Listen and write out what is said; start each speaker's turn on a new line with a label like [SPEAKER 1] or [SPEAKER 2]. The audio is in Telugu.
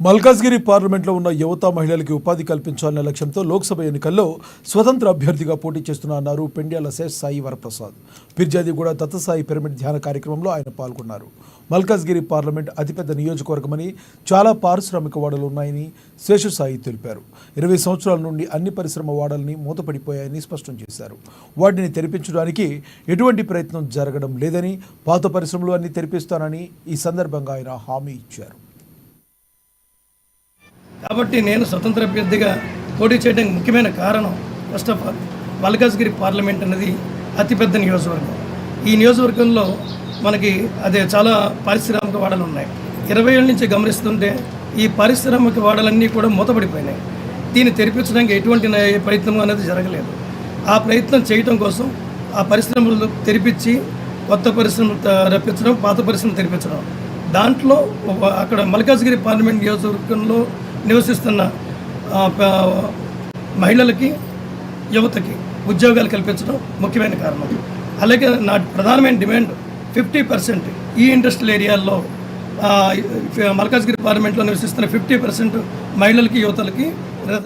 [SPEAKER 1] మల్కాజ్గిరి పార్లమెంట్లో ఉన్న యువత మహిళలకి ఉపాధి కల్పించాలనే లక్ష్యంతో లోక్సభ ఎన్నికల్లో స్వతంత్ర అభ్యర్థిగా పోటీ చేస్తున్నారు పెండ్యాల శేషసాయి వరప్రసాద్. పిర్జాదిగూడ దత్తసాయి పిరమిడ్ ధ్యాన కార్యక్రమంలో ఆయన పాల్గొన్నారు. మల్కాజ్గిరి పార్లమెంట్ అతిపెద్ద నియోజకవర్గమని, చాలా పారిశ్రామిక వాడలు ఉన్నాయని శేషసాయి తెలిపారు. 20 సంవత్సరాల నుండి అన్ని పరిశ్రమ వాడల్ని మూతపడిపోయాయని స్పష్టం చేశారు. వాటిని తెరిపించడానికి ఎటువంటి ప్రయత్నం జరగడం లేదని, పాత పరిశ్రమలు అన్ని తెరిపిస్తానని ఈ సందర్భంగా ఆయన హామీ ఇచ్చారు.
[SPEAKER 2] కాబట్టి నేను స్వతంత్ర అభ్యర్థిగా పోటీ చేయడానికి ముఖ్యమైన కారణం, first of all Malkajgiri parliament అనేది అతిపెద్ద నియోజకవర్గం. ఈ నియోజకవర్గంలో మనకి అదే చాలా పారిశ్రామిక వాడలు ఉన్నాయి. 20 ఏళ్ళ నుంచి గమనిస్తుంటే ఈ పారిశ్రామిక వాడలన్నీ కూడా మూతపడిపోయినాయి. దీన్ని తెరిపించడానికి ఎటువంటి ప్రయత్నం అనేది జరగలేదు. ఆ ప్రయత్నం చేయడం కోసం ఆ పరిశ్రమలు తెరిపించి కొత్త పరిశ్రమలు రప్పించడం, పాత పరిశ్రమలు తెరిపించడం, దాంట్లో అక్కడ మల్కాజ్గిరి పార్లమెంట్ నియోజకవర్గంలో నివసిస్తున్న మహిళలకి, యువతకి ఉద్యోగాలు కల్పించడం ముఖ్యమైన కారణం. అలాగే నా ప్రధానమైన డిమాండ్ 50% ఈ ఇండస్ట్రియల్ ఏరియాల్లో మల్కాజ్గిరి పార్లమెంట్లో నివసిస్తున్న 50% మహిళలకి, యువతలకి